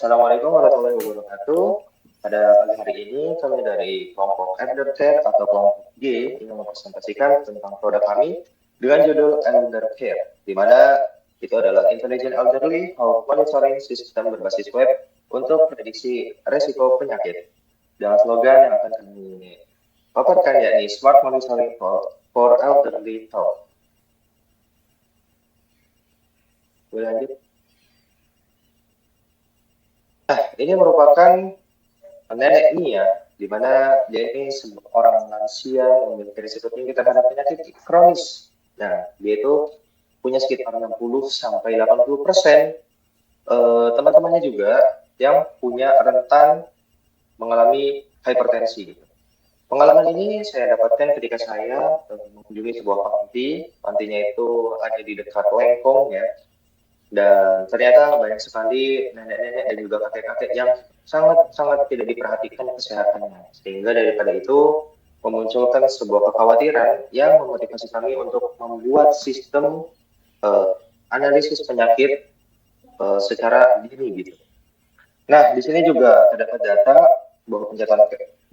Assalamualaikum warahmatullahi wabarakatuh. Pada pagi hari ini kami dari kelompok Eldercare atau kelompok G ingin mempresentasikan tentang produk kami dengan judul Eldercare, di mana itu adalah Intelligent Elderly Health Monitoring System berbasis web untuk prediksi resiko penyakit. Dengan slogan yang akan kami paparkan yakni Smart Monitoring for Elderly Health. Boleh lanjut? Nah, ini merupakan nenek ini ya, di mana dia ini seorang lansia yang memiliki risiko tinggi terhadap penyakit kronis. Nah, dia itu punya sekitar 60 sampai 80% teman-temannya juga yang punya rentan mengalami hipertensi. Pengalaman ini saya dapatkan ketika saya mengunjungi sebuah panti. Pantinya itu ada di dekat Lengkong ya. Dan ternyata banyak sekali nenek-nenek dan juga kakek-kakek yang sangat-sangat tidak diperhatikan kesehatannya. Sehingga daripada itu memunculkan sebuah kekhawatiran yang memotivasi kami untuk membuat sistem analisis penyakit secara dini gitu. Nah, di sini juga terdapat data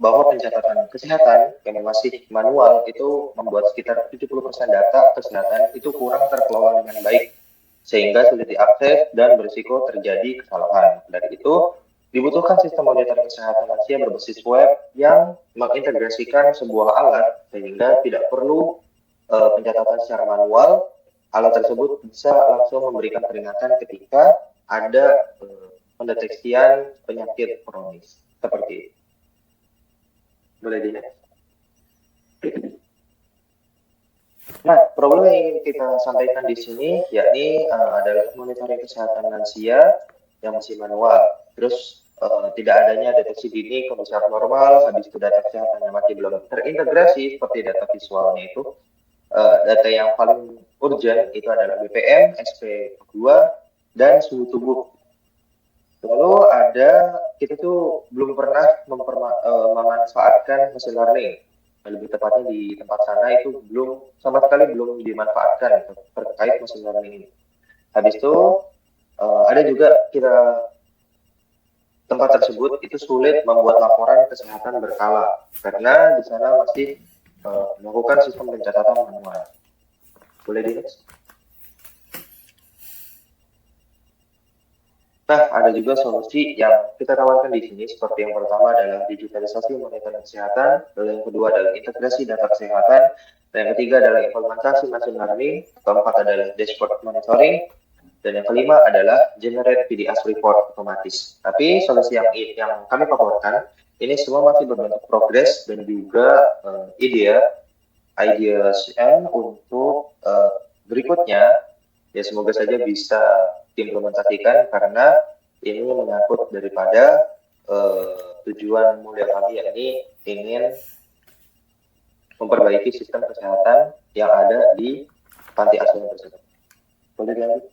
bahwa pencatatan kesehatan yang masih manual itu membuat sekitar 70% data kesehatan itu kurang terkelola dengan baik, sehingga sulit diakses dan berisiko terjadi kesalahan. Dari itu, dibutuhkan sistem monitoring kesehatan lansia berbasis web yang mengintegrasikan sebuah alat sehingga tidak perlu pencatatan secara manual. Alat tersebut bisa langsung memberikan peringatan ketika ada pendeteksian penyakit kronis. Seperti itu. Boleh dilihat. Nah, problem yang ingin kita sampaikan di sini yakni adalah monitoring kesehatan lansia yang masih manual. Terus tidak adanya deteksi dini kondisi abnormal, habis itu data kesehatan yang masih belum terintegrasi seperti data visualnya itu. Data yang paling urgent itu adalah BPM, SP2, dan suhu tubuh. Lalu kita tuh belum pernah memanfaatkan machine learning. Lebih tepatnya di tempat sana itu sama sekali belum dimanfaatkan terkait machine learning ini. Habis itu ada juga tempat tersebut itu sulit membuat laporan kesehatan berkala karena di sana masih melakukan sistem pencatatan manual. Boleh dilihat? Nah, ada juga solusi yang kita tawarkan di sini, seperti yang pertama adalah digitalisasi monitoring kesehatan, lalu yang kedua adalah integrasi data kesehatan, dan yang ketiga adalah implementasi machine learning, keempat adalah dashboard monitoring, dan yang kelima adalah generate PDS report otomatis. Tapi solusi yang kami paparkan, ini semua masih berbentuk progres dan juga ideas untuk berikutnya, ya semoga saja bisa diimplementasikan karena ini menyangkut daripada tujuan mulia kami yakni ingin memperbaiki sistem kesehatan yang ada di panti asuhan tersebut. Boleh dilanjut?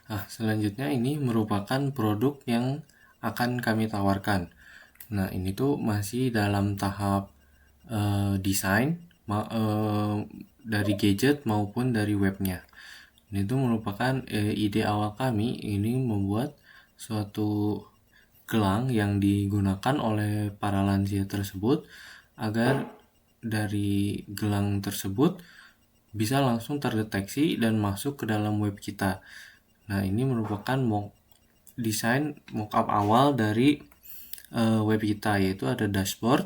Nah, selanjutnya ini merupakan produk yang akan kami tawarkan. Nah, ini tuh masih dalam tahap desain dari gadget maupun dari webnya. Ini tuh merupakan ide awal kami ini membuat suatu gelang yang digunakan oleh para lansia tersebut agar dari gelang tersebut bisa langsung terdeteksi dan masuk ke dalam web kita. Nah, ini merupakan desain mockup awal dari web kita, yaitu ada dashboard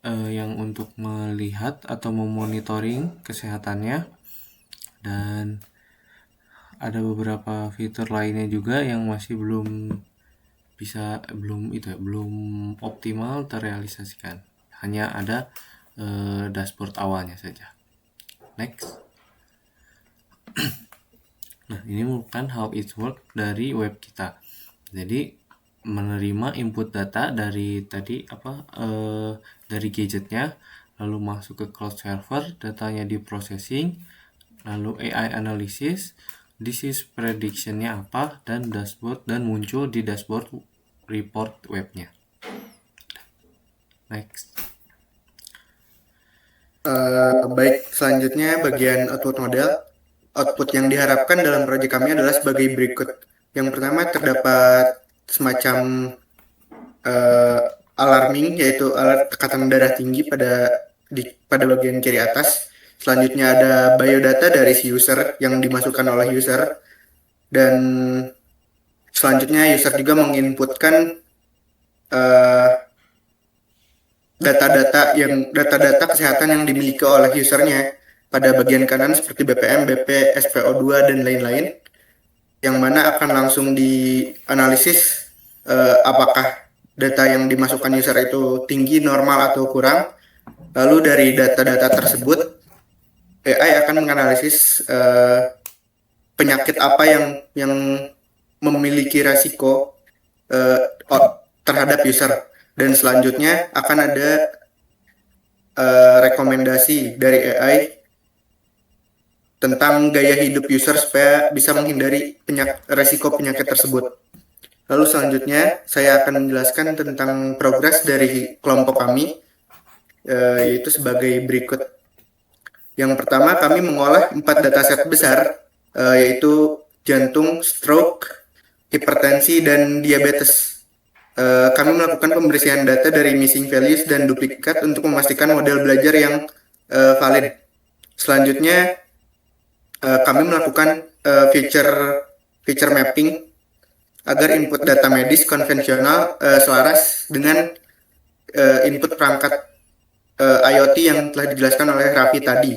yang untuk melihat atau memonitoring kesehatannya, dan ada beberapa fitur lainnya juga yang masih belum optimal terrealisasikan. Hanya ada dashboard awalnya saja. Next. Nah, ini merupakan how it work dari web kita. Jadi menerima input data dari dari gadgetnya, lalu masuk ke cloud server, datanya di processing, lalu AI analysis, disease prediction-nya apa, dan dashboard, dan muncul di dashboard report webnya. Next. Baik, selanjutnya bagian output model. output yang diharapkan dalam proyek kami adalah sebagai berikut. Yang pertama terdapat semacam eh, alarming, yaitu alert tekanan darah tinggi pada bagian kiri atas. Selanjutnya ada biodata dari si user yang dimasukkan oleh user, dan selanjutnya user juga menginputkan eh, data-data kesehatan yang dimiliki oleh usernya pada bagian kanan seperti BPM, BP, SPO2 dan lain-lain, yang mana akan langsung dianalisis apakah data yang dimasukkan user itu tinggi, normal, atau kurang. Lalu dari data-data tersebut, AI akan menganalisis penyakit apa yang memiliki resiko eh, terhadap user, dan selanjutnya akan ada rekomendasi dari AI tentang gaya hidup user supaya bisa menghindari resiko penyakit tersebut. Lalu selanjutnya saya akan menjelaskan tentang progres dari kelompok kami, yaitu sebagai berikut. Yang pertama, kami mengolah 4 dataset besar, yaitu jantung, stroke, hipertensi, dan diabetes. Kami melakukan pembersihan data dari missing values dan duplikat untuk memastikan model belajar yang valid. Selanjutnya, kami melakukan feature mapping agar input data medis konvensional selaras dengan input perangkat IoT yang telah dijelaskan oleh Raffi tadi.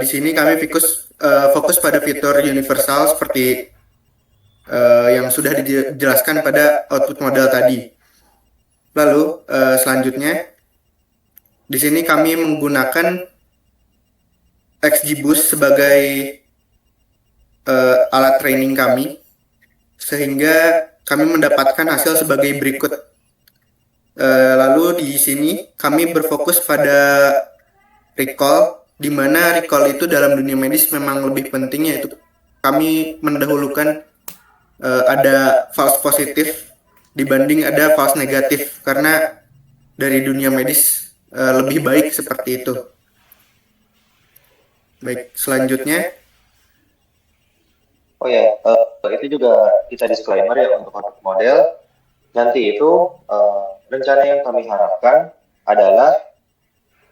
Di sini kami fokus pada fitur universal seperti yang sudah dijelaskan pada output model tadi. Lalu selanjutnya, di sini kami menggunakan XGBoost sebagai alat training kami, sehingga kami mendapatkan hasil sebagai berikut. Lalu di sini kami berfokus pada recall, di mana recall itu dalam dunia medis memang lebih penting, yaitu kami mendahulukan ada false positif dibanding ada false negatif, karena dari dunia medis lebih baik seperti itu. Baik, selanjutnya. Oh ya, itu juga kita disclaimer ya untuk model. Nanti itu rencana yang kami harapkan adalah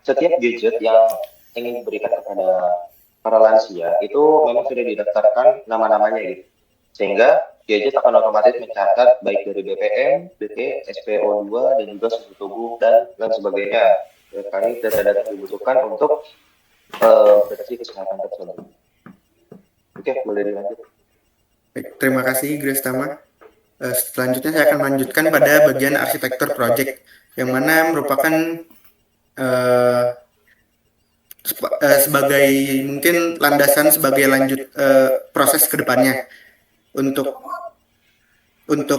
setiap gadget yang ingin diberikan kepada para lansia itu memang sudah didaftarkan nama-namanya gitu. Sehingga gadget akan otomatis mencatat baik dari BPM, BP, SPO2, dan juga suhu tubuh dan lain sebagainya. Kami data-data yang dibutuhkan untuk deteksi kesehatan tersebut. Oke, boleh dilanjut. Baik, terima kasih Grace Tama. Selanjutnya saya akan melanjutkan pada bagian arsitektur project, yang mana merupakan sebagai mungkin landasan sebagai lanjut proses ke depannya. Untuk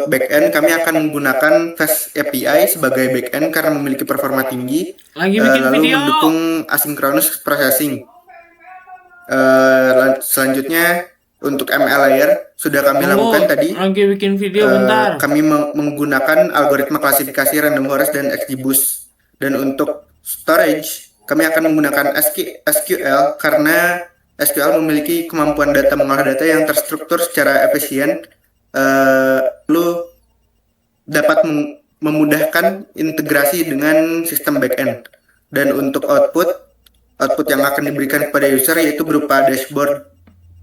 backend, kami akan menggunakan Fast API sebagai backend karena memiliki performa tinggi, lalu mendukung asynchronous processing. Selanjutnya, untuk ML layer sudah kami lakukan tadi. Lagi bikin video bentar. Kami menggunakan algoritma klasifikasi random forest dan XGBoost. Dan untuk storage, kami akan menggunakan SQL karena SQL memiliki kemampuan mengolah data yang terstruktur secara efisien, lalu dapat memudahkan integrasi dengan sistem backend. Dan untuk output yang akan diberikan kepada user yaitu berupa dashboard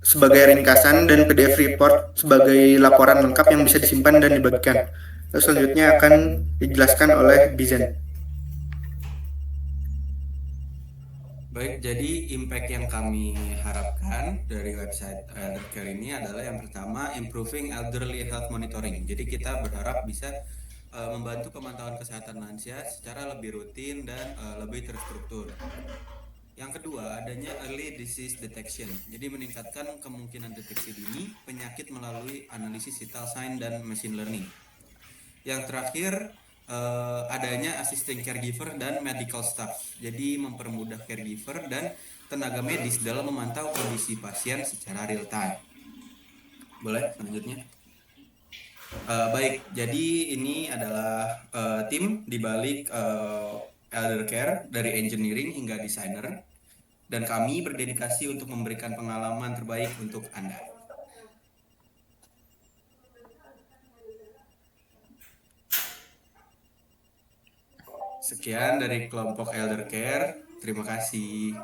sebagai ringkasan dan PDF report sebagai laporan lengkap yang bisa disimpan dan dibagikan. Lalu selanjutnya akan dijelaskan oleh Bizen. Baik, jadi impact yang kami harapkan dari website Eldercare ini adalah yang pertama, improving elderly health monitoring. Jadi kita berharap bisa membantu pemantauan kesehatan lansia secara lebih rutin dan lebih terstruktur. Yang kedua, adanya early disease detection. Jadi meningkatkan kemungkinan deteksi dini penyakit melalui analisis vital sign dan machine learning. Yang terakhir, adanya assistant caregiver dan medical staff. Jadi mempermudah caregiver dan tenaga medis dalam memantau kondisi pasien secara real time. Boleh selanjutnya? Baik, jadi ini adalah tim di balik Eldercare dari engineering hingga designer. dan kami berdedikasi untuk memberikan pengalaman terbaik untuk Anda. Sekian dari kelompok Elder Care. Terima kasih.